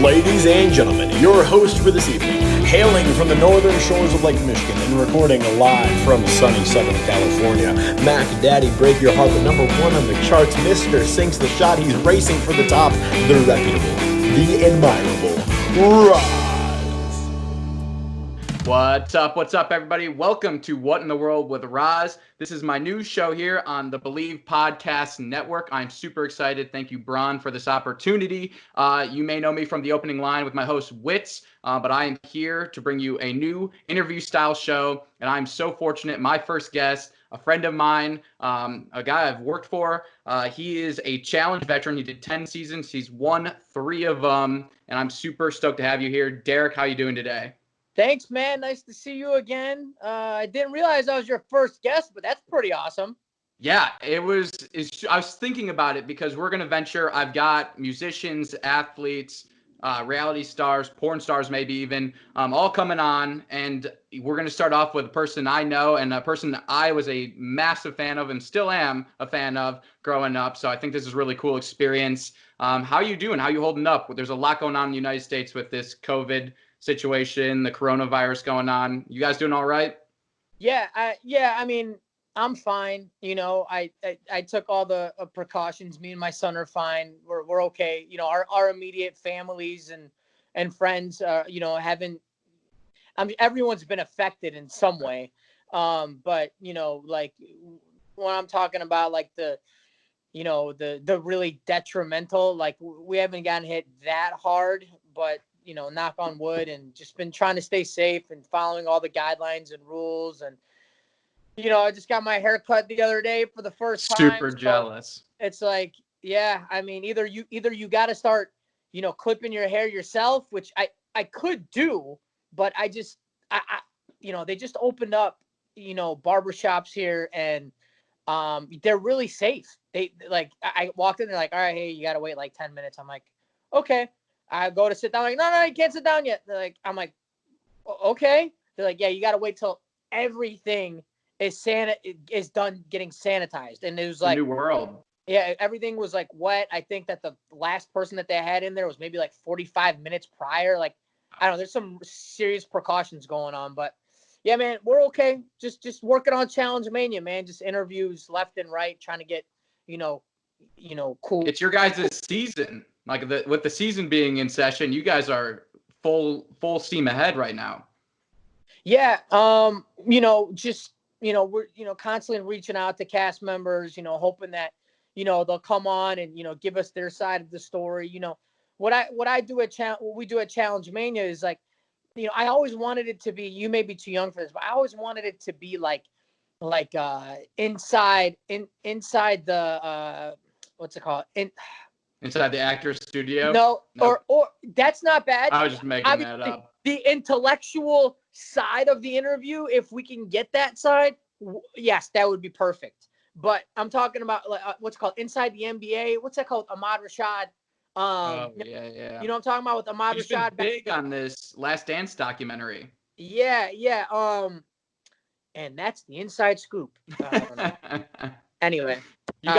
Ladies and gentlemen, your host for this evening, hailing from the northern shores of Lake Michigan and recording live from sunny Southern California, Mac Daddy Break Your Heart, the number one on the charts, Mr. Sinks the Shot, he's racing for the top, the reputable, the admirable, Roz. What's up, everybody? Welcome to What in the World with Roz. This is my new show here on the Believe Podcast Network. I'm super excited. Thank you, Braun, for this opportunity. You may know me from the opening line with my host, Wits, but I am here to bring you a new interview-style show, and I'm so fortunate. My first guest, a friend of mine, a guy I've worked for. He is a challenge veteran. He did 10 seasons. He's won 3 of them, and I'm super stoked to have you here. Derrick, how you doing today? Thanks, man. Nice to see you again. I didn't realize I was your first guest, but that's pretty awesome. Yeah, I was thinking about it because we're going to venture. I've got musicians, athletes, reality stars, porn stars, maybe even, all coming on. And we're going to start off with a person I know and a person I was a massive fan of and still am a fan of growing up. So I think this is a really cool experience. How you doing? How you holding up? There's a lot going on in the United States with this COVID situation, the coronavirus going on. You guys doing all right? Yeah, I mean, I'm fine. You know, I took all the precautions. Me and my son are fine. We're okay. You know, our immediate families and friends, you know, everyone's been affected in some way. But you know, like when I'm talking about like the really detrimental, like we haven't gotten hit that hard, but you know, knock on wood, and just been trying to stay safe and following all the guidelines and rules. And, you know, I just got my hair cut the other day for the first time. Super jealous. It's like, yeah, I mean, either you got to start, you know, clipping your hair yourself, which I could do, but I you know, they just opened up, you know, barbershops here, and they're really safe. I walked in, they're like, all right, hey, you got to wait like 10 minutes. I'm like, okay. I go to sit down, like, no, you can't sit down yet. I'm like, okay. They're like, yeah, you got to wait till everything is done getting sanitized. And it was like, new world. Yeah, everything was like wet. I think that the last person that they had in there was maybe like 45 minutes prior. Like, I don't know, there's some serious precautions going on, but yeah, man, we're okay. Just working on Challenge Mania, man. Just interviews left and right, trying to get, you know, cool. It's your guys' season. Like with the season being in session, you guys are full steam ahead right now. Yeah. You know, just, you know, we're, you know, constantly reaching out to cast members, you know, hoping that, you know, they'll come on and, you know, give us their side of the story. You know, what we do at Challenge Mania is like, you know, I always wanted it to be, you may be too young for this, but I always wanted it to be like inside the, what's it called? Inside the actor's studio? No, or that's not bad. I was just making that up. The intellectual side of the interview, if we can get that side, yes, that would be perfect. But I'm talking about like what's called Inside the NBA. What's that called? Ahmad Rashad. Yeah. You know what I'm talking about with Ahmad He's Rashad? been big on this Last Dance documentary. Yeah. And that's the inside scoop. Anyway, You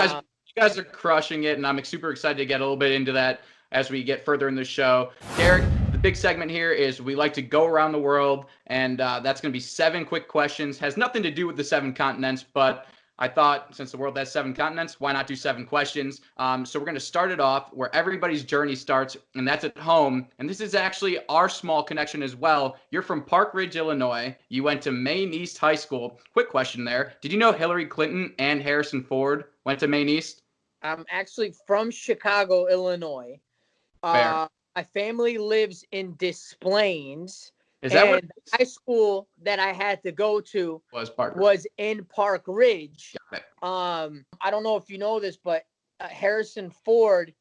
guys are crushing it, and I'm super excited to get a little bit into that as we get further in the show. Derrick, the big segment here is we like to go around the world, and that's going to be 7 quick questions. Has nothing to do with the 7 continents, but I thought since the world has 7 continents, why not do 7 questions? So we're going to start it off where everybody's journey starts, and that's at home. And this is actually our small connection as well. You're from Park Ridge, Illinois. You went to Maine East High School. Quick question there. Did you know Hillary Clinton and Harrison Ford went to Maine East? I'm actually from Chicago, Illinois. My family lives in Des Plaines. Is that what high school that I had to go to was in Park Ridge? I don't know if you know this, but Harrison Ford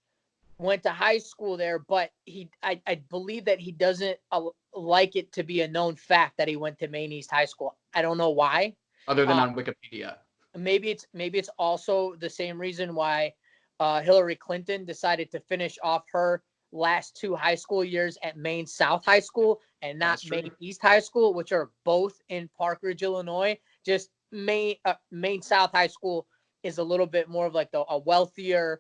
went to high school there, but I believe that he doesn't like it to be a known fact that he went to Maine East High School. I don't know why. Other than on Wikipedia. Maybe it's also the same reason why Hillary Clinton decided to finish off her last 2 high school years at Maine South High School and not Maine East High School, which are both in Park Ridge, Illinois. Just Maine South High School is a little bit more of like a wealthier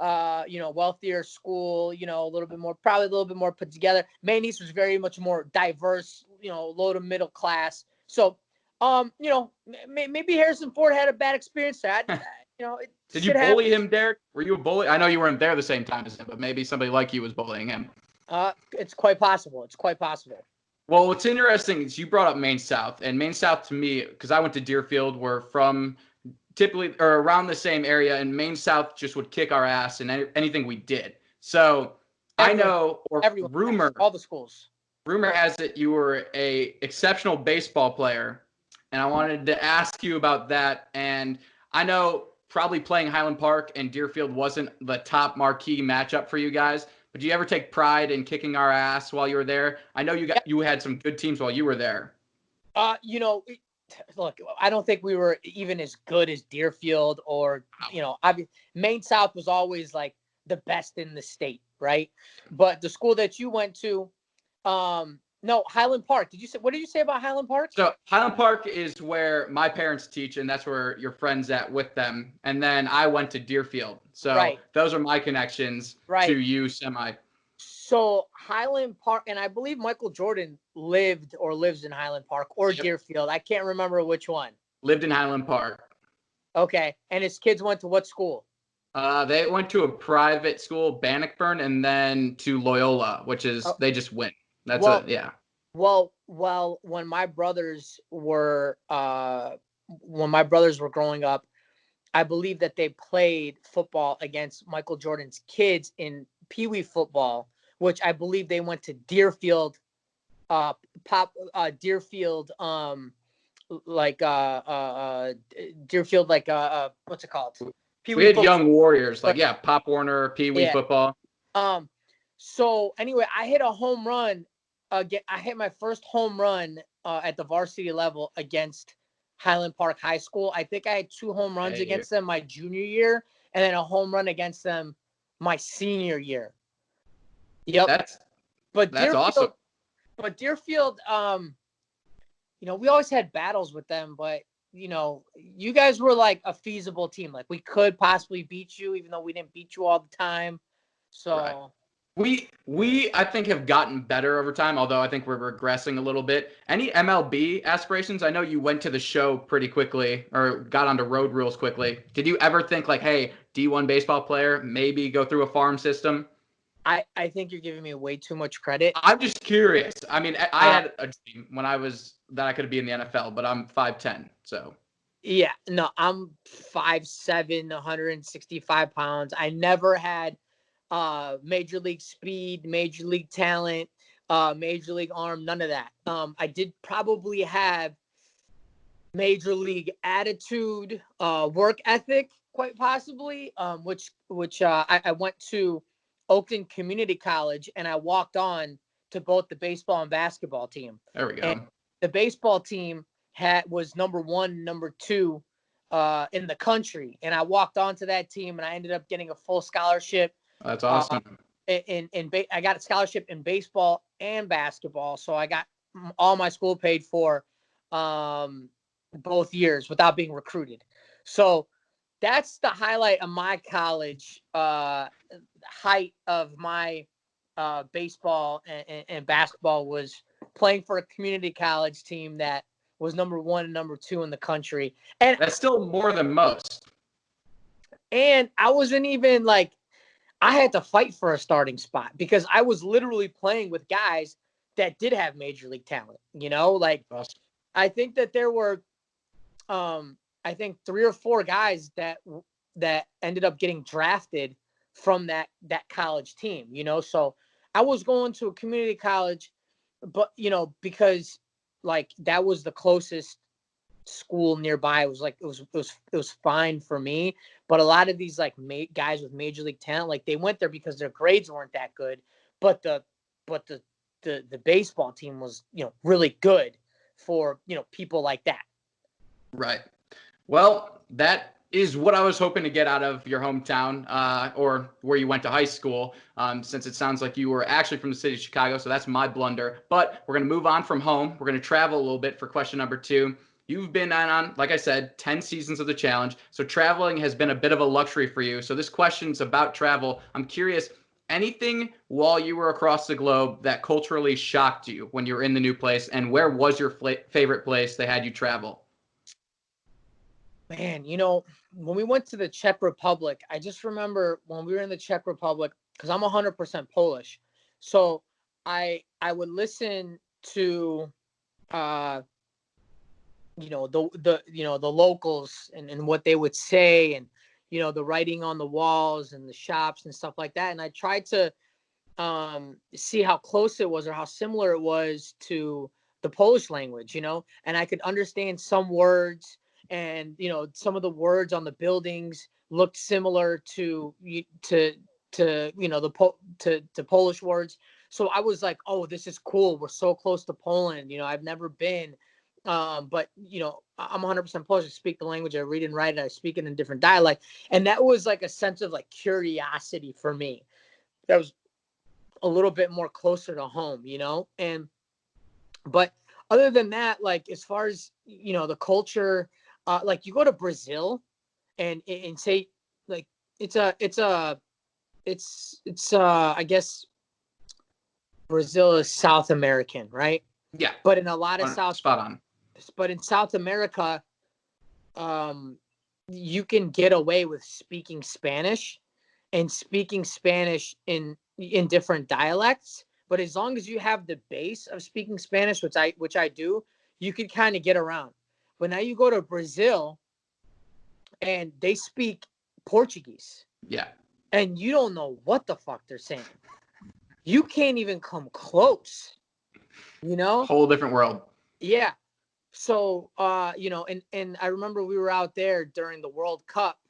wealthier school, probably a little bit more put together. Maine East was very much more diverse, low to middle class. So, maybe Harrison Ford had a bad experience there. Did you bully him, Derrick? Were you a bully? I know you weren't there the same time as him, but maybe somebody like you was bullying him. It's quite possible. Well, what's interesting is you brought up Maine South, and Maine South to me, because I went to Deerfield, we're from typically or around the same area, and Maine South just would kick our ass in anything we did. So all the schools. Rumor has it you were a exceptional baseball player, and I wanted to ask you about that. And I know probably playing Highland Park and Deerfield wasn't the top marquee matchup for you guys, but do you ever take pride in kicking our ass while you were there? I know you had some good teams while you were there. Look, I don't think we were even as good as Deerfield or, Maine South was always like the best in the state, right? But the school that you went to, no, Highland Park. What did you say about Highland Park? So Highland Park is where my parents teach, and that's where your friend's at with them. And then I went to Deerfield. So Those are my connections to you semi. So Highland Park, and I believe Michael Jordan lived or lives in Highland Park or Deerfield. I can't remember which one. Lived in Highland Park. Okay. And his kids went to what school? They went to a private school, Bannockburn, and then to Loyola, which is they just went. That's Well, when my brothers were growing up, I believe that they played football against Michael Jordan's kids in Pee Wee football, which I believe they went to Deerfield, Deerfield, what's it called? Pee Wee. We had football. Young Warriors, Pop Warner, Pee Wee football. So anyway, I hit a home run. I hit my first home run at the varsity level against Highland Park High School. I think I had 2 home runs against them my junior year, and then a home run against them my senior year. Yep. That's Deerfield, awesome. But Deerfield, we always had battles with them, but you guys were like a feasible team. Like we could possibly beat you, even though we didn't beat you all the time. So. Right. We I think have gotten better over time, although I think we're regressing a little bit. Any MLB aspirations? I know you went to the show pretty quickly or got onto road rules quickly. Did you ever think like, hey, D1 baseball player, maybe go through a farm system? I think you're giving me way too much credit. I'm just curious. I mean, I had a dream when I was that I could be in the NFL, but I'm 5'10", so. Yeah, no, I'm 5'7", 165 pounds. I never had major league speed, major league talent, major league arm, none of that. I did probably have major league attitude, work ethic, quite possibly, which I went to Oakton Community College and I walked on to both the baseball and basketball team. There we go. And the baseball team was number 1, number 2 in the country. And I walked onto that team and I ended up getting a full scholarship. That's awesome. I got a scholarship in baseball and basketball, so I got all my school paid for both years without being recruited. So that's the highlight of my college height of my baseball and basketball was playing for a community college team that was number 1 and number 2 in the country. And that's still more than most. And I wasn't even like, I had to fight for a starting spot because I was literally playing with guys that did have major league talent, awesome. I think that there were, 3 or 4 guys that ended up getting drafted from that college team, so I was going to a community college, but, because like that was the closest school nearby. It was like, it was fine for me. But a lot of these like guys with major league talent, like they went there because their grades weren't that good, but the baseball team was, really good for, people like that. Right. Well, that is what I was hoping to get out of your hometown or where you went to high school, since it sounds like you were actually from the city of Chicago. So that's my blunder. But we're going to move on from home. We're going to travel a little bit for question number 2. You've been on, like I said, 10 seasons of the challenge. So traveling has been a bit of a luxury for you. So this question's about travel. I'm curious, anything while you were across the globe that culturally shocked you when you were in the new place, and where was your favorite place they had you travel? Man, when we went to the Czech Republic, I just remember when we were in the Czech Republic, because I'm 100% Polish. So I would listen to the locals and what they would say, and the writing on the walls and the shops and stuff like that. And I tried to see how close it was or how similar it was to the Polish language, and I could understand some words, and some of the words on the buildings looked similar to Polish words. So I was like, oh, this is cool. We're so close to Poland. I've never been, but I'm 100% Polish. I speak the language. I read and write it. I speak it in different dialect, and that was like a sense of like curiosity for me. That was a little bit more closer to home, but other than that, like as far as the culture, like you go to Brazil and say like it's I guess Brazil is South American, right? Yeah. But in a lot of spot on. But in South America, you can get away with speaking Spanish and speaking Spanish in different dialects. But as long as you have the base of speaking Spanish, which I do, you can kind of get around. But now you go to Brazil and they speak Portuguese. Yeah. And you don't know what the fuck they're saying. You can't even come close, Whole different world. Yeah. So, and I remember we were out there during the World Cup.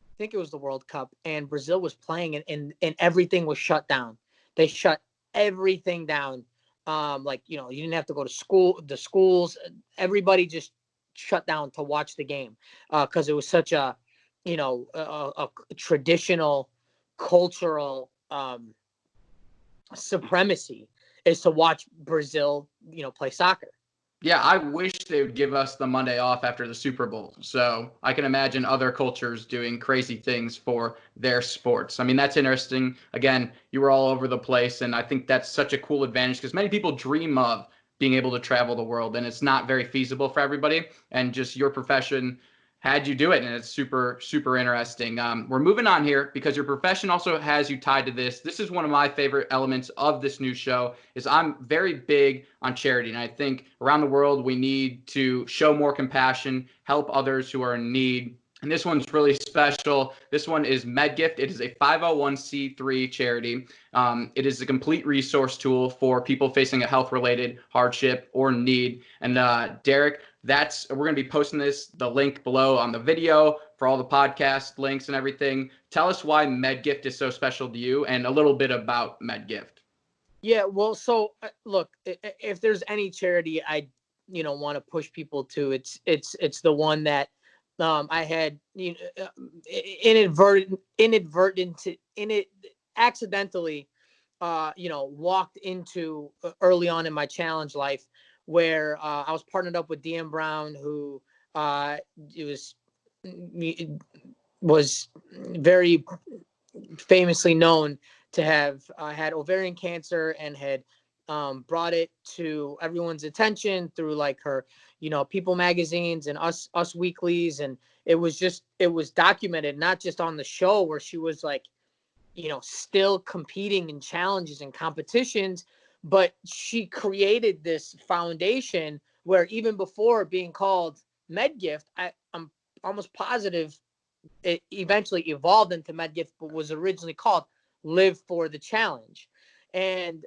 I think it was the World Cup, and Brazil was playing, and everything was shut down. They shut everything down. You didn't have to go to school. The schools, everybody just shut down to watch the game, because it was such a traditional cultural supremacy is to watch Brazil, play soccer. Yeah, I wish they would give us the Monday off after the Super Bowl. So I can imagine other cultures doing crazy things for their sports. I mean, that's interesting. Again, you were all over the place, and I think that's such a cool advantage because many people dream of being able to travel the world, and it's not very feasible for everybody. And just your profession had you do it, and it's super, super interesting. We're moving on here because your profession also has you tied to this. This is one of my favorite elements of this new show is I'm very big on charity, and I think around the world we need to show more compassion, help others who are in need. And this one's really special. This one is MedGift. It is a 501c3 charity. It is a complete resource tool for people facing a health-related hardship or need. And Derrick, we're going to be posting the link below on the video for all the podcast links and everything. Tell us why MedGift is so special to you and a little bit about MedGift. Yeah, well, so look, if there's any charity I want to push people to, it's the one that I had accidentally walked into early on in my challenge life, where I was partnered up with DM Brown, who was very famously known to have had ovarian cancer and had brought it to everyone's attention through like her, People magazines and Us weeklies. And it was documented, not just on the show where she was like, still competing in challenges and competitions, but she created this foundation where even before being called MedGift, I'm almost positive it eventually evolved into MedGift, but was originally called Live for the Challenge. And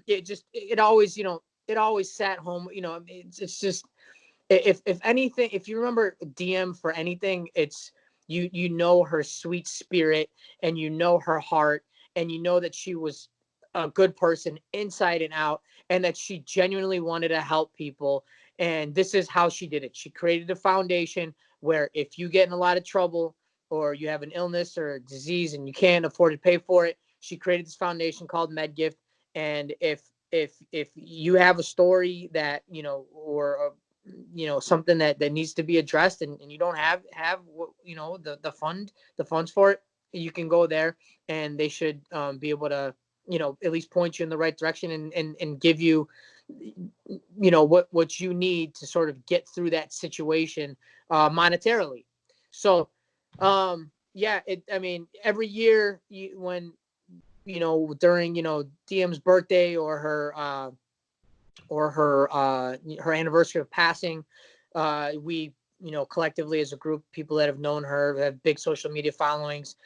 it always sat home. It's just, if anything, if you remember DM for anything, it's her sweet spirit, and her heart, and that she was a good person inside and out, and that she genuinely wanted to help people. And this is how she did it. She created a foundation where if you get in a lot of trouble or you have an illness or a disease and you can't afford to pay for it, she created this foundation called MedGift. And if you have a story that, or something that needs to be addressed, and you don't have the funds for it, you can go there, and they should be able to at least point you in the right direction, and give you what you need to sort of get through that situation monetarily. So I mean, every year when during DM's birthday or her anniversary of passing, we collectively as a group, people that have known her, have big social media followings,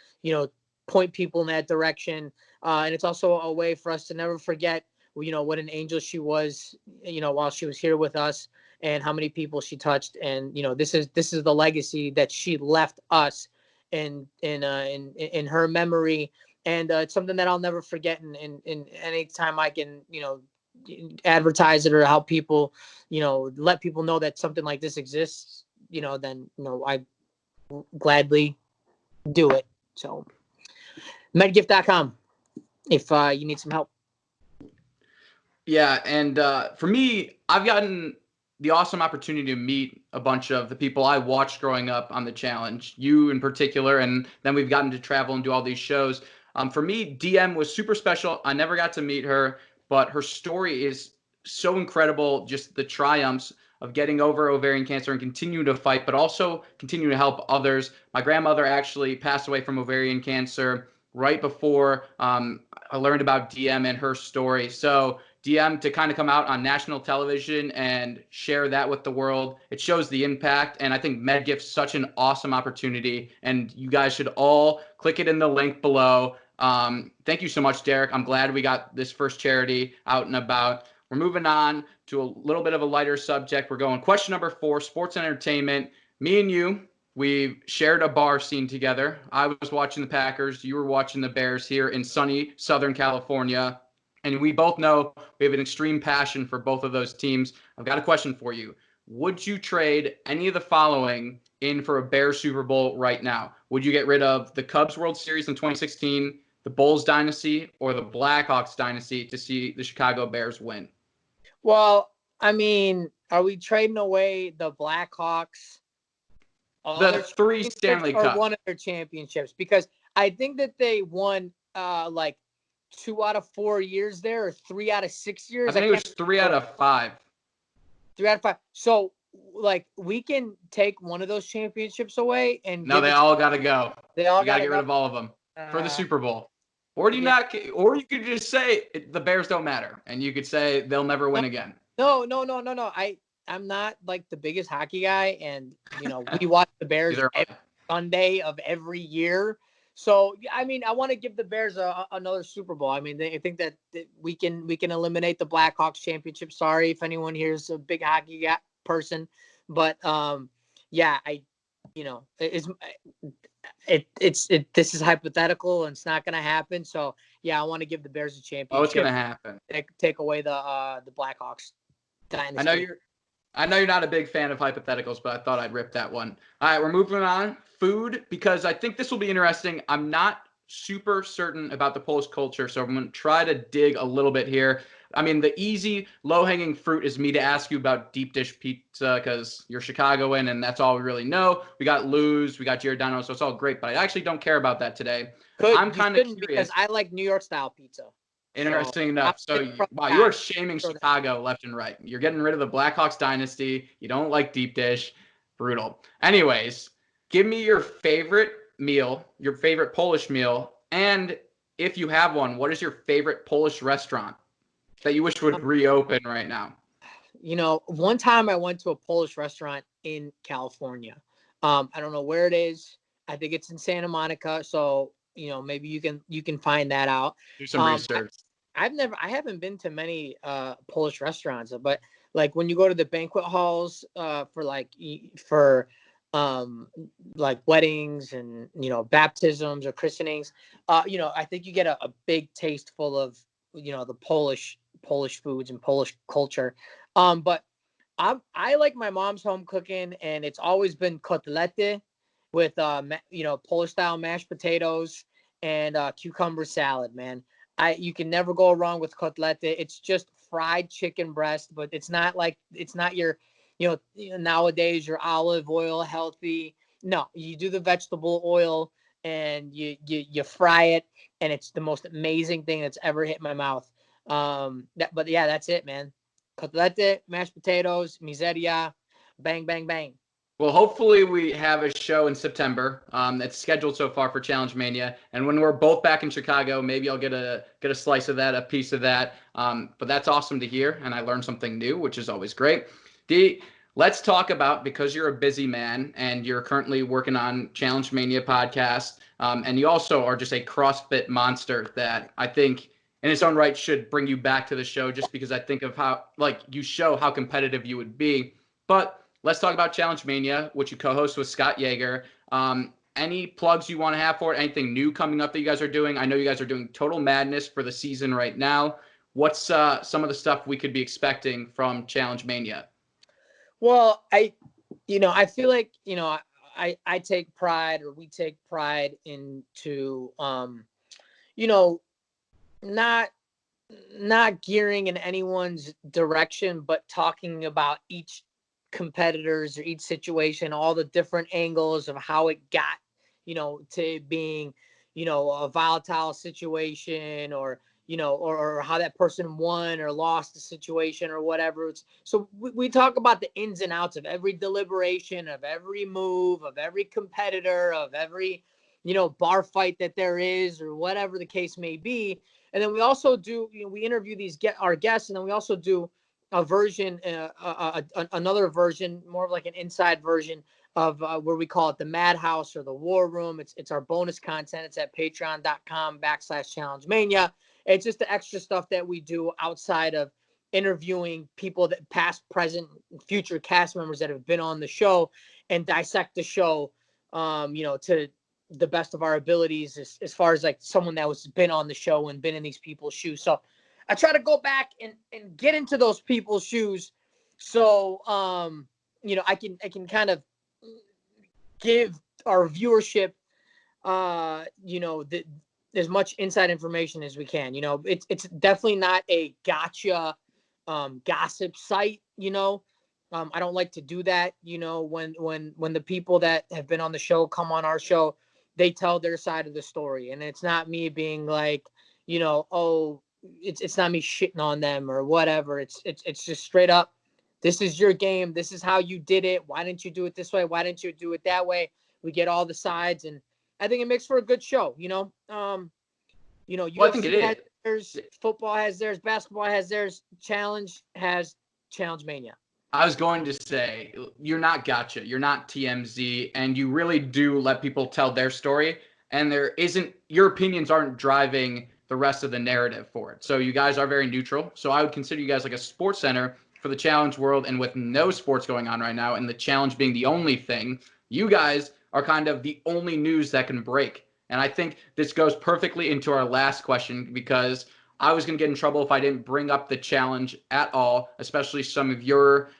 point people in that direction, and it's also a way for us to never forget what an angel she was while she was here with us, and how many people she touched, and this is the legacy that she left us in her memory, and it's something that I'll never forget, and any time I can advertise it or help people let people know that something like this exists, then I gladly do it. So medgift.com if you need some help. Yeah, and for me, I've gotten the awesome opportunity to meet a bunch of the people I watched growing up on the challenge, you in particular, and then we've gotten to travel and do all these shows. For me, DM was super special. I never got to meet her, but her story is so incredible, just the triumphs of getting over ovarian cancer and continue to fight, but also continue to help others. My grandmother actually passed away from ovarian cancer right before I learned about DM and her story. So DM, to kind of come out on national television and share that with the world, it shows the impact. And I think MedGift's such an awesome opportunity, and you guys should all click it in the link below. Thank you so much, Derrick. I'm glad we got this first charity out and about. We're moving on to a little bit of a lighter subject. We're going question number 4, sports and entertainment. Me and you, we shared a bar scene together. I was watching the Packers. You were watching the Bears here in sunny Southern California. And we both know we have an extreme passion for both of those teams. I've got a question for you. Would you trade any of the following in for a Bears Super Bowl right now? Would you get rid of the Cubs World Series in 2016, the Bulls dynasty, or the Blackhawks dynasty to see the Chicago Bears win? Well, I mean, are we trading away the Blackhawks? The 3 Stanley Cups. Or one of their championships? Because I think that they won like 2 out of 4 years there, or 3 out of 6 years. I think it was 3 out of 5. 3 out of 5. So, like, we can take one of those championships away, and no, they all got to go. They all got to get rid of all of them for the Super Bowl. Or do you not? Or you could just say the Bears don't matter, and you could say they'll never win again. No. I'm not like the biggest hockey guy, and we watch the Bears every Sunday of every year. So I mean, I want to give the Bears another Super Bowl. I mean, I think that we can eliminate the Blackhawks championship. Sorry if anyone here is a big hockey person, but this is hypothetical and it's not going to happen. So yeah, I want to give the Bears a championship. Oh, it's going to happen. Take away the Blackhawks dynasty. I know you're not a big fan of hypotheticals, but I thought I'd rip that one. All right, we're moving on. Food, because I think this will be interesting. I'm not super certain about the Polish culture, so I'm going to try to dig a little bit here. I mean, the easy, low-hanging fruit is me to ask you about deep dish pizza because you're Chicagoan, and that's all we really know. We got Lou's, we got Giordano, so it's all great, but I actually don't care about that today. Good. I'm kind of curious. Because I like New York-style pizza. Interesting enough. So, wow, you are shaming Chicago left and right. You're getting rid of the Blackhawks dynasty. You don't like deep dish. Brutal. Anyways, give me your favorite meal, your favorite Polish meal, and if you have one, what is your favorite Polish restaurant that you wish would reopen right now? One time I went to a Polish restaurant in California. I don't know where it is. I think it's in Santa Monica. So, maybe you can find that out. Do some research. I haven't been to many Polish restaurants, but like when you go to the banquet halls for weddings and baptisms or christenings, I think you get a big taste full of the Polish foods and Polish culture. But I like my mom's home cooking, and it's always been kotlety with Polish style mashed potatoes and cucumber salad, man. You can never go wrong with kotlety. It's just fried chicken breast, but it's not your nowadays your olive oil healthy. No, you do the vegetable oil and you fry it, and it's the most amazing thing that's ever hit my mouth. But yeah, that's it, man. Cotolette, mashed potatoes, miseria, bang, bang, bang. Well, hopefully we have a show in September that's scheduled so far for Challenge Mania, and when we're both back in Chicago, maybe I'll get a slice of that, a piece of that. But that's awesome to hear, and I learned something new, which is always great. D, let's talk about, because you're a busy man and you're currently working on Challenge Mania podcast, and you also are just a CrossFit monster that I think in its own right should bring you back to the show, just because I think of how, like, you show how competitive you would be. But let's talk about Challenge Mania, which you co-host with Scott Yeager. Any plugs you want to have for it? Anything new coming up that you guys are doing? I know you guys are doing Total Madness for the season right now. What's some of the stuff we could be expecting from Challenge Mania? Well, I feel like, I take pride, or we take pride into, not gearing in anyone's direction, but talking about each competitors or each situation, all the different angles of how it got, to being, a volatile situation, or, or how that person won or lost the situation or whatever. So we talk about the ins and outs of every deliberation, of every move, of every competitor, of every, bar fight that there is, or whatever the case may be. And then we also do, we interview our guests, and then we also do a version, another version, more of like an inside version of where we call it the Madhouse or the War Room. It's our bonus content. It's at patreon.com/Challenge Mania. It's just the extra stuff that we do outside of interviewing people that past, present, and future cast members that have been on the show, and dissect the show, to the best of our abilities, as far as like someone that was been on the show and been in these people's shoes. So I try to go back and get into those people's shoes. So, I can kind of give our viewership, as much inside information as we can. It's definitely not a gotcha, gossip site. I don't like to do that. When the people that have been on the show come on our show, they tell their side of the story, and it's not me being like, it's not me shitting on them or whatever. It's just straight up, this is your game. This is how you did it. Why didn't you do it this way? Why didn't you do it that way? We get all the sides, and I think it makes for a good show. Well, UFC I think it has is. theirs, football has theirs, basketball has theirs, Challenge has Challenge Mania. I was going to say, you're not gotcha, you're not TMZ, and you really do let people tell their story, and your opinions aren't driving the rest of the narrative for it. So you guys are very neutral. So I would consider you guys like a sports center for the challenge world, and with no sports going on right now, and the challenge being the only thing, you guys are kind of the only news that can break. And I think this goes perfectly into our last question, because I was going to get in trouble if I didn't bring up the challenge at all, especially some of your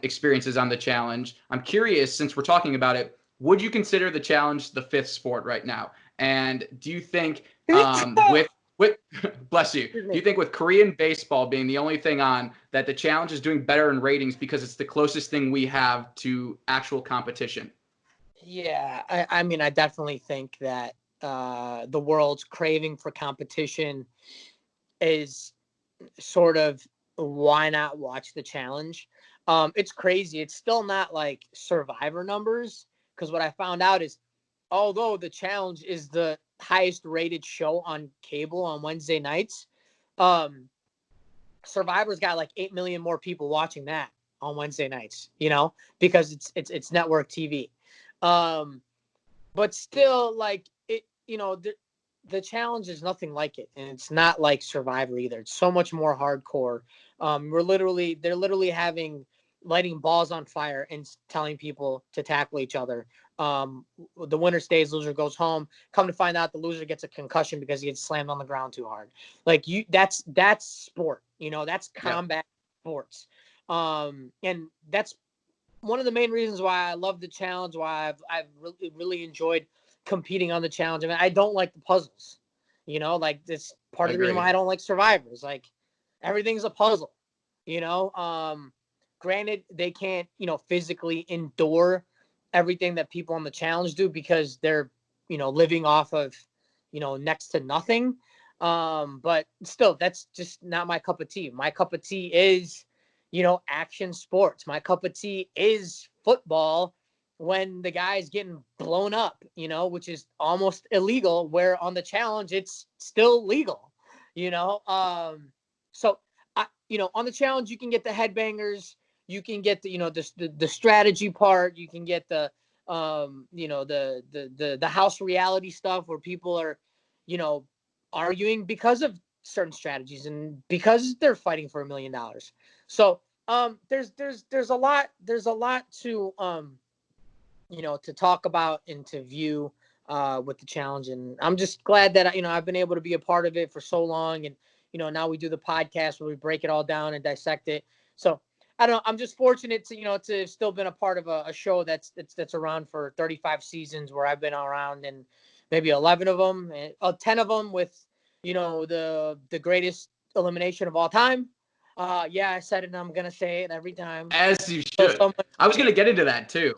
experiences on the challenge. I'm curious, since we're talking about it, would you consider the challenge the fifth sport right now? And do you think with bless you, do you think with Korean baseball being the only thing on, that the challenge is doing better in ratings because it's the closest thing we have to actual competition? Yeah, I mean, I definitely think that the world's craving for competition is sort of, why not watch the challenge? It's crazy. It's still not like Survivor numbers, because what I found out is, although the challenge is the highest rated show on cable on Wednesday nights, Survivor's got like 8 million more people watching that on Wednesday nights, because it's network TV. But still, like, it, the challenge is nothing like it, and it's not like Survivor either. It's so much more hardcore. They're literally lighting balls on fire and telling people to tackle each other. The winner stays, loser goes home. Come to find out, the loser gets a concussion because he gets slammed on the ground too hard. Like, that's sport. That's combat sports. And that's one of the main reasons why I love the challenge, why I've really enjoyed competing on the challenge. I mean, I don't like the puzzles, like, this part of the reason why I don't like Survivors. Like, everything's a puzzle, granted, they can't, physically endure everything that people on the challenge do because they're, living off of, next to nothing. But still, that's just not my cup of tea. My cup of tea is, action sports. My cup of tea is football when the guy's getting blown up, which is almost illegal, where on the challenge, it's still legal, So, on the challenge, you can get the headbangers, you can get the strategy part, you can get the house reality stuff where people are, arguing because of certain strategies and because they're fighting for $1 million. So there's a lot to to talk about and to view with the challenge, and I'm just glad that I've been able to be a part of it for so long, and now we do the podcast where we break it all down and dissect it. So I don't know. I'm just fortunate to to have still been a part of a show that's around for 35 seasons, where I've been around in maybe 11 of them, and 10 of them with the greatest elimination of all time. Yeah, I said it, and I'm gonna say it every time. As you should. I was gonna get into that too.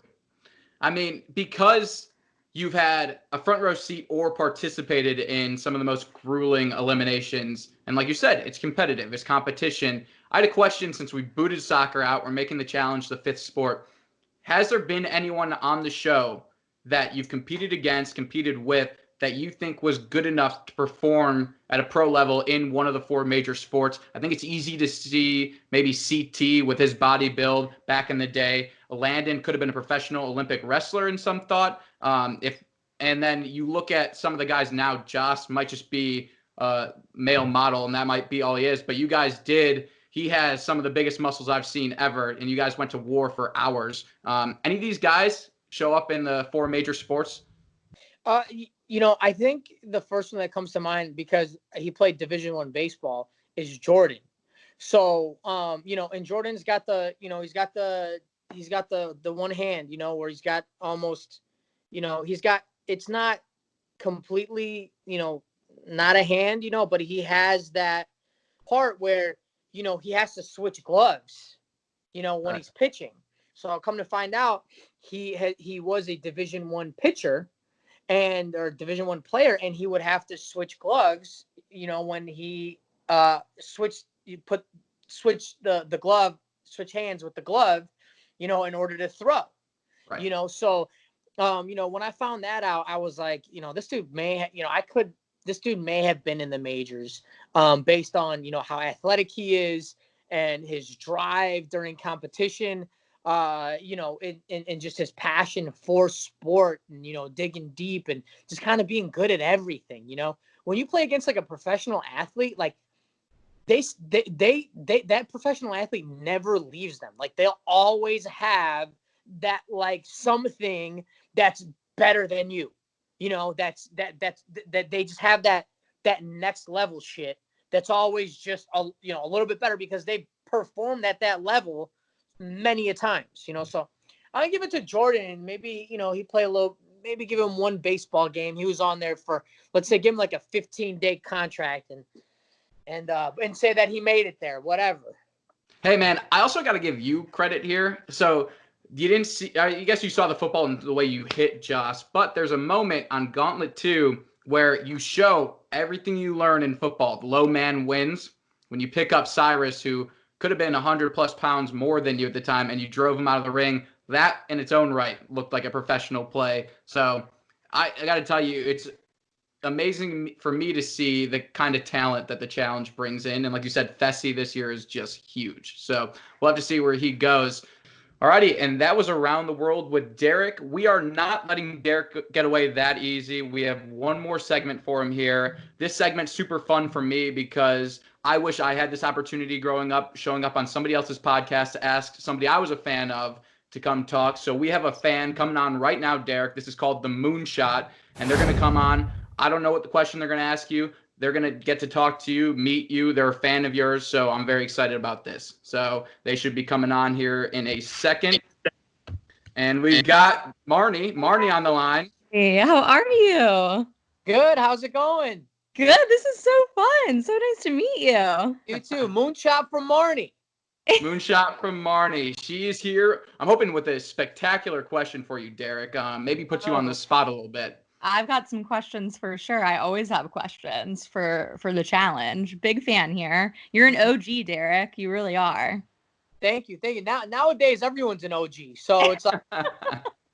I mean, because you've had a front row seat or participated in some of the most grueling eliminations, and like you said, it's competitive, it's competition. I had a question since we booted soccer out. We're making the challenge the 5th sport. Has there been anyone on the show that you've competed with, that you think was good enough to perform at a pro level in one of the 4 major sports? I think it's easy to see maybe CT with his body build back in the day. Landon could have been a professional Olympic wrestler in some thought. And then you look at some of the guys now, Joss might just be a male model, and that might be all he is. But you guys he has some of the biggest muscles I've seen ever, and you guys went to war for hours. Any of these guys show up in the 4 major sports? I think the first one that comes to mind, because he played Division I baseball, is Jordan. So, and Jordan's got he's got the one hand, where he's got almost, it's not completely, not a hand, but he has that part where, he has to switch gloves, when he's pitching. So I'll come to find out he was a Division I pitcher or Division I player, and he would have to switch gloves, when he switch hands with the glove, in order to throw. Right. So when I found that out, I was like, this dude may have been in the majors, based on how athletic he is and his drive during competition, and just his passion for sport, and digging deep and just kind of being good at everything. When you play against like a professional athlete, like that professional athlete never leaves them. Like they'll always have that like something that's better than you. That they just have that next level shit that's always just a little bit better because they performed at that level many a times. So I'll give it to Jordan. Maybe he play a little. Maybe give him one baseball game. He was on there for, let's say, give him like a 15-day contract and say that he made it there. Whatever. Hey man, I also got to give you credit here. So you didn't see, I guess you saw the football and the way you hit Joss, but there's a moment on Gauntlet 2 where you show everything you learn in football. The low man wins. When you pick up Cyrus, who could have been 100+ pounds more than you at the time, and you drove him out of the ring, that in its own right looked like a professional play. So I got to tell you, it's amazing for me to see the kind of talent that the challenge brings in. And like you said, Fessy this year is just huge. So we'll have to see where he goes. Alrighty, and that was Around the World with Derrick. We are not letting Derrick get away that easy. We have one more segment for him here. This segment's super fun for me because I wish I had this opportunity growing up, showing up on somebody else's podcast to ask somebody I was a fan of to come talk. So we have a fan coming on right now, Derrick. This is called the Moonshot, and they're going to come on. I don't know what the question they're going to ask you. They're going to get to talk to you, meet you. They're a fan of yours, so I'm very excited about this. So they should be coming on here in a second. And we've got Marnie on the line. Hey, how are you? Good. How's it going? Good. This is so fun. So nice to meet you. You too. Moonshot from Marnie. Moonshot from Marnie. She is here. I'm hoping with a spectacular question for you, Derrick. Maybe put you on the spot a little bit. I've got some questions for sure. I always have questions for the challenge. Big fan here. You're an OG, Derrick. You really are. Thank you. Nowadays, everyone's an OG. So it's like,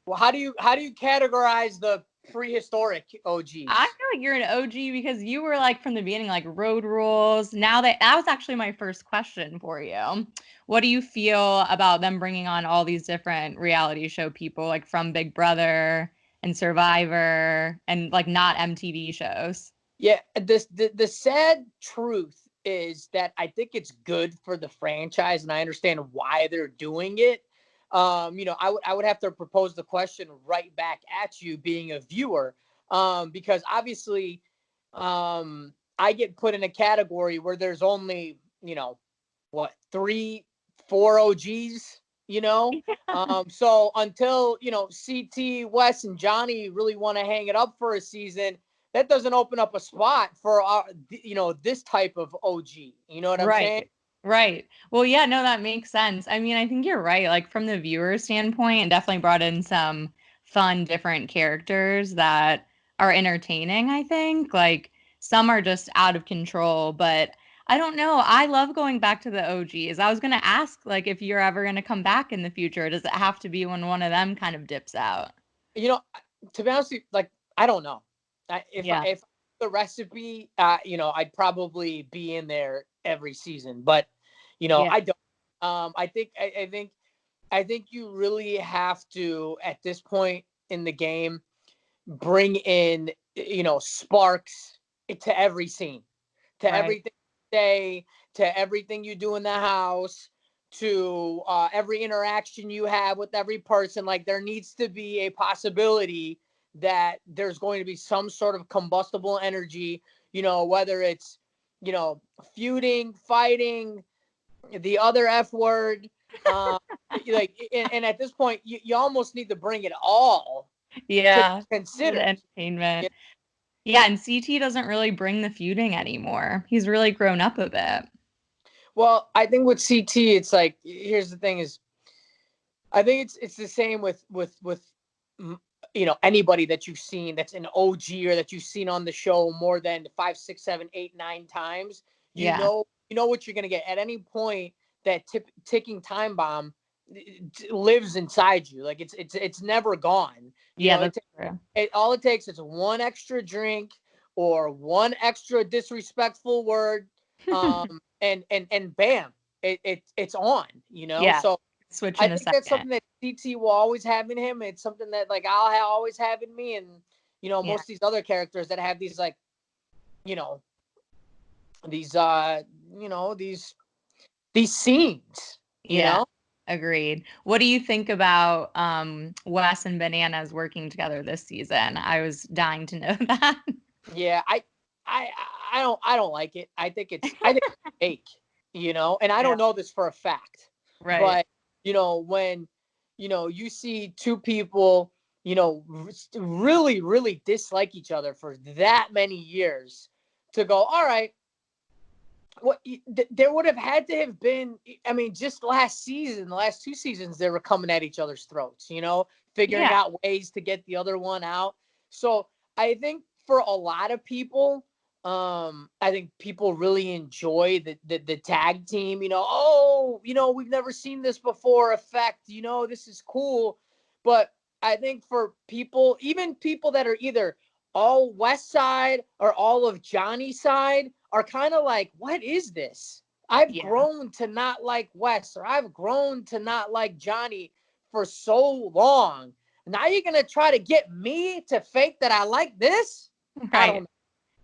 well, how do you categorize the prehistoric OGs? I feel like you're an OG because you were like from the beginning, like Road Rules. Now that was actually my first question for you. What do you feel about them bringing on all these different reality show people, like from Big Brother and Survivor and like not MTV shows? Yeah, the sad truth is that I think it's good for the franchise, and I understand why they're doing it. I would have to propose the question right back at you, being a viewer, because obviously, I get put in a category where there's only 3, 4 OGs. So until CT, Wes, and Johnny really want to hang it up for a season, that doesn't open up a spot for this type of OG. You know what I'm saying? Right. Well, yeah, no, that makes sense. I mean, I think you're right. Like from the viewer standpoint, it definitely brought in some fun, different characters that are entertaining, I think. Like some are just out of control, but I don't know. I love going back to the OGs. I was going to ask, like, if you're ever going to come back in the future, does it have to be when one of them kind of dips out? To be honest with you, like, I don't know. If the recipe, I'd probably be in there every season, but I don't. I think you really have to, at this point in the game, bring in sparks to every scene, to everything you say, to everything you do in the house, to every interaction you have with every person. Like there needs to be a possibility that there's going to be some sort of combustible energy, whether it's, feuding, fighting, the other F word, and at this point, you almost need to bring it all. To consider the entertainment. Yeah, and CT doesn't really bring the feuding anymore. He's really grown up a bit. Well, I think with CT, it's like, here's the thing is, I think it's the same with anybody that you've seen that's an OG or that you've seen on the show more than 5, 6, 7, 8, 9 times. You know what you're gonna get at any point. That ticking time bomb lives inside you. Like it's never gone. That's true. All it takes is one extra drink or one extra disrespectful word, and bam, it's on. So switch in I think that's something that CT will always have in him. It's something that like I'll always have in me, and most of these other characters that have these like, these scenes. You know. Agreed. What do you think about Wes and Bananas working together this season? I was dying to know that. Yeah, I don't like it. I think it's fake, and I don't know this for a fact. Right. But when you see two people, really, really dislike each other for that many years, to go, all right, there would have had to have been, I mean, just last season, the last 2 seasons, they were coming at each other's throats, figuring out ways to get the other one out. So I think for a lot of people, I think people really enjoy the tag team, we've never seen this before effect, this is cool. But I think for people, even people that are either all West Side or all of Johnny's side, are kind of like, what is this? I've grown to not like Wes, or I've grown to not like Johnny for so long. Now you're going to try to get me to fake that I like this? Right. I don't know.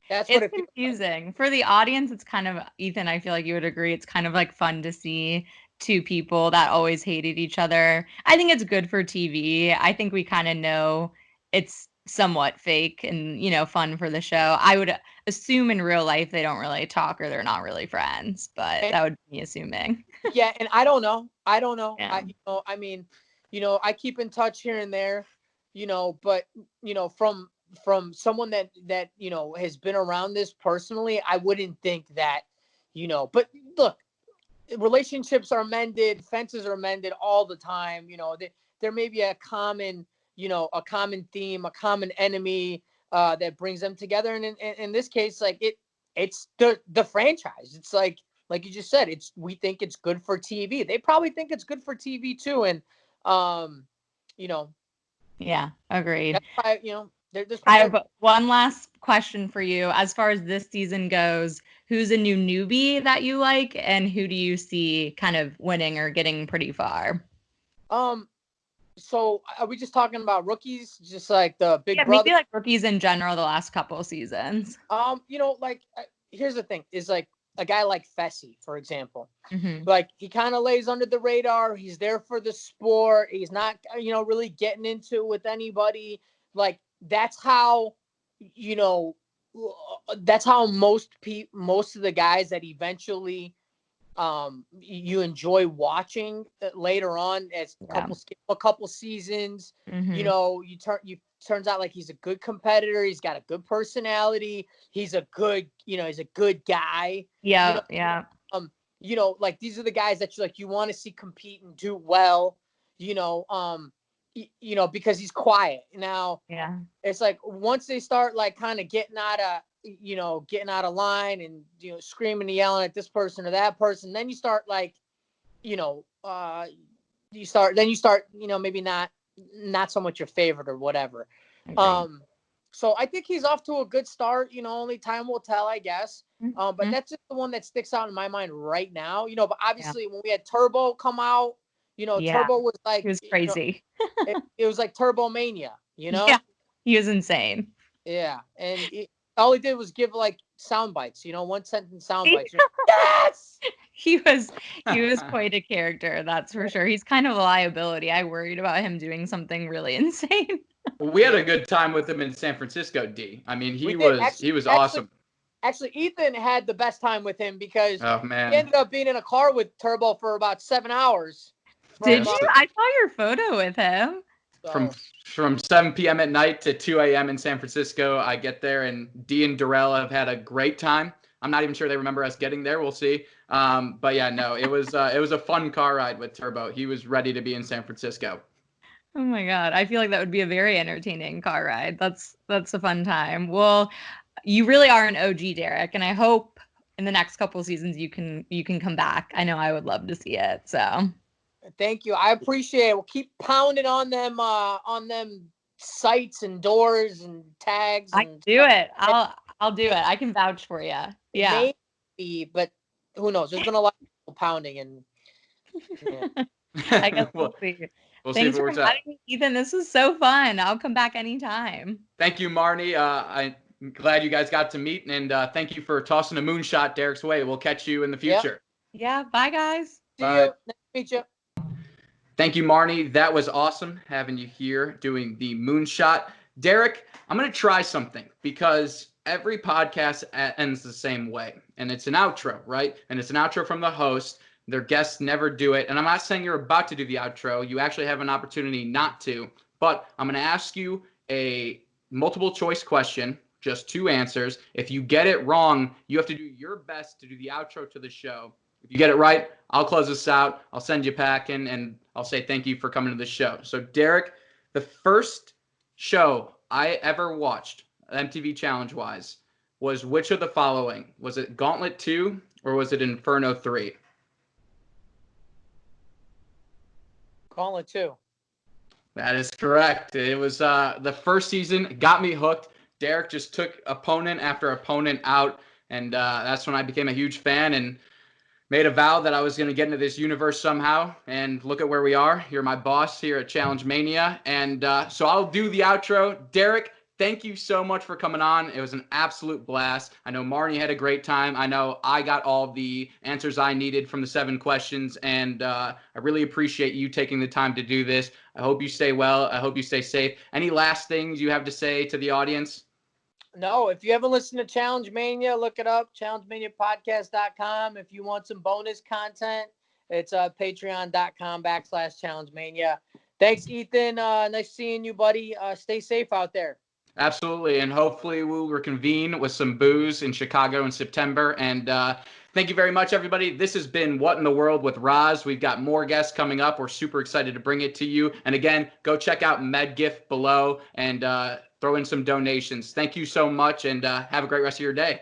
That's what it's it confusing. For the audience, it's kind of, Ethan, I feel like you would agree, it's kind of like fun to see two people that always hated each other. I think it's good for TV. I think we kind of know it's somewhat fake and, fun for the show. I would assume in real life they don't really talk or they're not really friends, but that would be assuming. Yeah, and I don't know. Yeah. I keep in touch here and there, but from someone that has been around this personally, I wouldn't think that, but look, relationships are mended, fences are mended all the time. There may be a common theme, a common enemy that brings them together. And in this case, like it's the franchise. It's like you just said, we think it's good for TV. They probably think it's good for TV too. And yeah, agreed. that's why, I have one last question for you. As far as this season goes, who's a new newbie that you like, and who do you see kind of winning or getting pretty far? So are we just talking about rookies, just like the big brother? Maybe like rookies in general the last couple of seasons. Here's the thing: is like a guy like Fessy, for example. Mm-hmm. Like he kind of lays under the radar. He's there for the sport. He's not, really getting into it with anybody. Like that's how, most of the guys that eventually you enjoy watching later on as a couple seasons. Mm-hmm. Turns out like he's a good competitor. He's got a good personality. He's a good guy. Yeah. Like these are the guys that you want to see compete and do well, because he's quiet. Now, it's like once they start like kind of getting out of line and, screaming and yelling at this person or that person, then you start like, maybe not so much your favorite or whatever. So I think he's off to a good start. Only time will tell, I guess. But that's just the one that sticks out in my mind right now. But obviously when we had Turbo come out, Turbo was like, he was crazy. It was like Turbo Mania, Yeah, he was insane. Yeah, and all he did was give like sound bites, 1 sentence sound bites. Yes. He was quite a character, that's for sure. He's kind of a liability. I worried about him doing something really insane. We had a good time with him in San Francisco, D. I mean, he was awesome. Actually, Ethan had the best time with him because he ended up being in a car with Turbo for about 7 hours. Did you? I saw your photo with him. From 7 p.m. at night to 2 a.m. in San Francisco. I get there, and D and Darrell have had a great time. I'm not even sure they remember us getting there. We'll see. But yeah, no, it was a fun car ride with Turbo. He was ready to be in San Francisco. Oh my God. I feel like that would be a very entertaining car ride. That's a fun time. Well, you really are an OG, Derrick, and I hope in the next couple of seasons you can come back. I know I would love to see it. So thank you. I appreciate it. We'll keep pounding on them sites and doors and tags. I do it. I'll do it. I can vouch for you. Yeah. Maybe, but who knows? There's been a lot of people pounding, and I guess we'll see. Thanks for having me, Ethan. This was so fun. I'll come back anytime. Thank you, Marnie. I'm glad you guys got to meet, and thank you for tossing a moonshot Derrick's way. We'll catch you in the future. Yeah. Bye, guys. See you. Nice to meet you. Thank you, Marnie. That was awesome having you here doing the moonshot. Derrick, I'm going to try something because every podcast ends the same way, and it's an outro, right? And it's an outro from the host. Their guests never do it. And I'm not saying you're about to do the outro. You actually have an opportunity not to. But I'm going to ask you a multiple choice question, just 2 answers. If you get it wrong, you have to do your best to do the outro to the show. If you get it right, I'll close this out. I'll send you packing, and I'll say thank you for coming to the show. So, Derrick, the first show I ever watched, MTV Challenge-wise, was which of the following? Was it Gauntlet 2 or was it Inferno 3? Gauntlet 2. That is correct. It was the first season. Got me hooked. Derrick just took opponent after opponent out, and that's when I became a huge fan and made a vow that I was going to get into this universe somehow. And look at where we are. You're my boss here at Challenge Mania. And so I'll do the outro. Derrick, thank you so much for coming on. It was an absolute blast. I know Marnie had a great time. I know I got all the answers I needed from the 7 questions. And I really appreciate you taking the time to do this. I hope you stay well. I hope you stay safe. Any last things you have to say to the audience? No, if you haven't listened to Challenge Mania, look it up, challengemaniapodcast.com. If you want some bonus content, it's patreon.com/Challenge Mania. Thanks, Ethan. Nice seeing you, buddy. Stay safe out there. Absolutely. And hopefully we'll reconvene with some booze in Chicago in September. And thank you very much, everybody. This has been What in the World with Roz. We've got more guests coming up. We're super excited to bring it to you. And again, go check out MedGift below and throw in some donations. Thank you so much, and have a great rest of your day.